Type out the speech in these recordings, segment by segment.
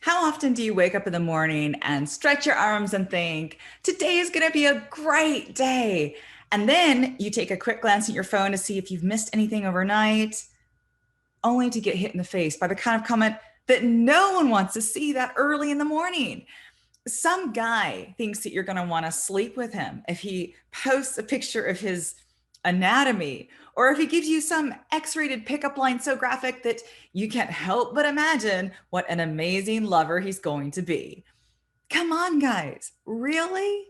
How often do you wake up in the morning and stretch your arms and think, today is going to be a great day? And then you take a quick glance at your phone to see if you've missed anything overnight, only to get hit in the face by the kind of comment that no one wants to see that early in the morning. Some guy thinks that you're going to want to sleep with him if he posts a picture of his anatomy, or if he gives you some X-rated pickup line so graphic that you can't help but imagine what an amazing lover he's going to be. Come on, guys, really?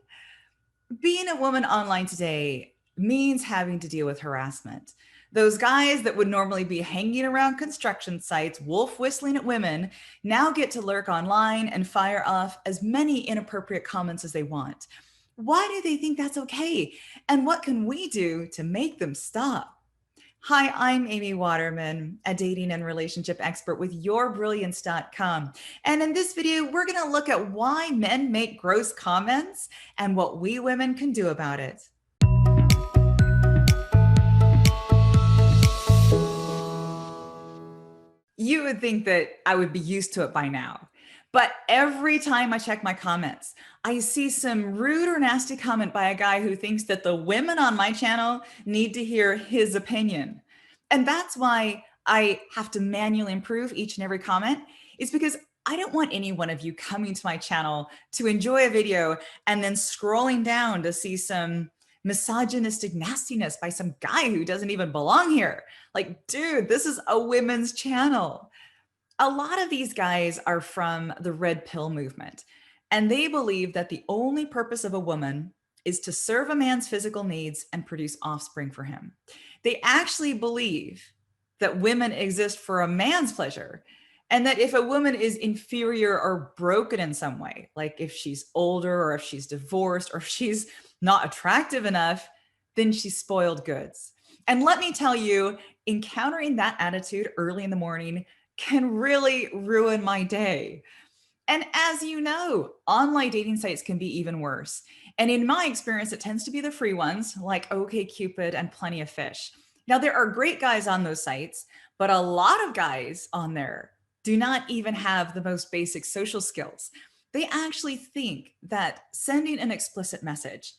Being a woman online today means having to deal with harassment. Those guys that would normally be hanging around construction sites, wolf whistling at women, now get to lurk online and fire off as many inappropriate comments as they want. Why do they think that's okay? And what can we do to make them stop? Hi, I'm Amy Waterman, a dating and relationship expert with yourbrilliance.com. And in this video, we're going to look at why men make gross comments and what we women can do about it. You would think that I would be used to it by now. But every time I check my comments, I see some rude or nasty comment by a guy who thinks that the women on my channel need to hear his opinion. And that's why I have to manually improve each and every comment, is because I don't want any one of you coming to my channel to enjoy a video and then scrolling down to see some misogynistic nastiness by some guy who doesn't even belong here. Like, dude, this is a women's channel. A lot of these guys are from the red pill movement, and they believe that the only purpose of a woman is to serve a man's physical needs and produce offspring for him. They actually believe that women exist for a man's pleasure, and that if a woman is inferior or broken in some way, like if she's older or if she's divorced or if she's not attractive enough, then she's spoiled goods. And let me tell you, encountering that attitude early in the morning can really ruin my day. And as you know, online dating sites can be even worse. And in my experience, it tends to be the free ones like OkCupid and Plenty of Fish. Now, there are great guys on those sites, but a lot of guys on there do not even have the most basic social skills. They actually think that sending an explicit message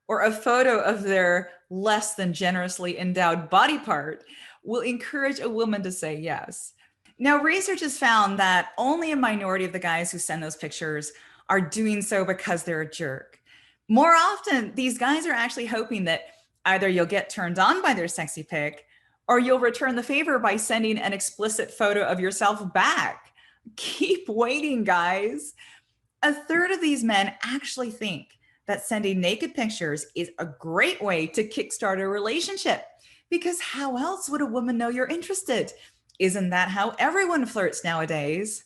or a photo of their less than generously endowed body part will encourage a woman to say yes. Now, research has found that only a minority of the guys who send those pictures are doing so because they're a jerk. More often, these guys are actually hoping that either you'll get turned on by their sexy pic, or you'll return the favor by sending an explicit photo of yourself back. Keep waiting, guys. A third of these men actually think that sending naked pictures is a great way to kickstart a relationship, because how else would a woman know you're interested? Isn't that how everyone flirts nowadays?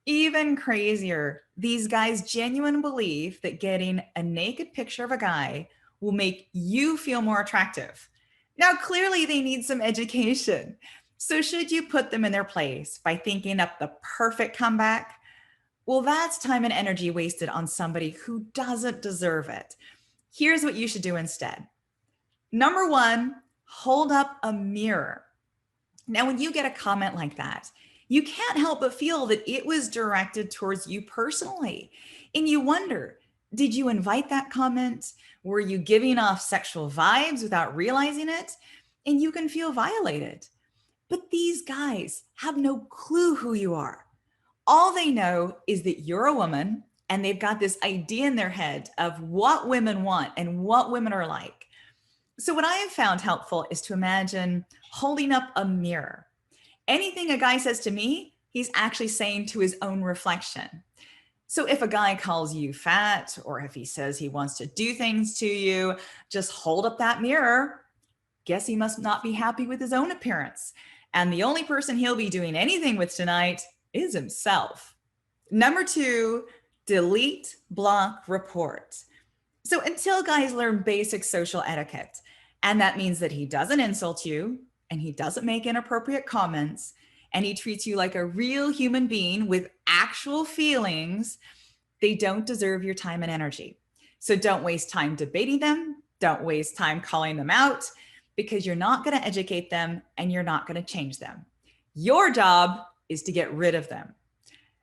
Even crazier, these guys genuinely believe that getting a naked picture of a guy will make you feel more attractive. Now, clearly they need some education. So should you put them in their place by thinking up the perfect comeback? Well, that's time and energy wasted on somebody who doesn't deserve it. Here's what you should do instead. Number one, hold up a mirror. Now, when you get a comment like that, you can't help but feel that it was directed towards you personally. And you wonder, did you invite that comment? Were you giving off sexual vibes without realizing it? And you can feel violated. But these guys have no clue who you are. All they know is that you're a woman, and they've got this idea in their head of what women want and what women are like. So what I have found helpful is to imagine holding up a mirror. Anything a guy says to me, he's actually saying to his own reflection. So if a guy calls you fat, or if he says he wants to do things to you, just hold up that mirror. Guess he must not be happy with his own appearance. And the only person he'll be doing anything with tonight is himself. Number two, delete, block, report. So until guys learn basic social etiquette, and that means that he doesn't insult you, and he doesn't make inappropriate comments, and he treats you like a real human being with actual feelings, they don't deserve your time and energy. So don't waste time debating them. Don't waste time calling them out, because you're not going to educate them and you're not going to change them. Your job is to get rid of them.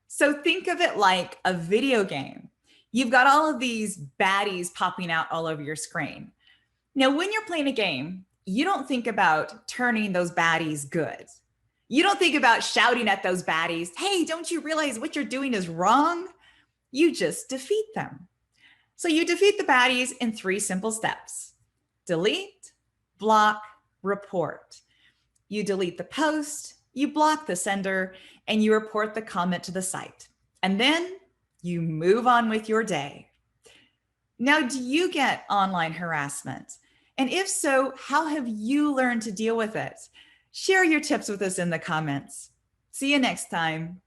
So think of it like a video game. You've got all of these baddies popping out all over your screen. Now, when you're playing a game, you don't think about turning those baddies good. You don't think about shouting at those baddies, hey, don't you realize what you're doing is wrong? You just defeat them. So you defeat the baddies in 3 simple steps: delete, block, report. You delete the post, you block the sender, and you report the comment to the site. And then you move on with your day. Now, do you get online harassment? And if so, how have you learned to deal with it? Share your tips with us in the comments. See you next time.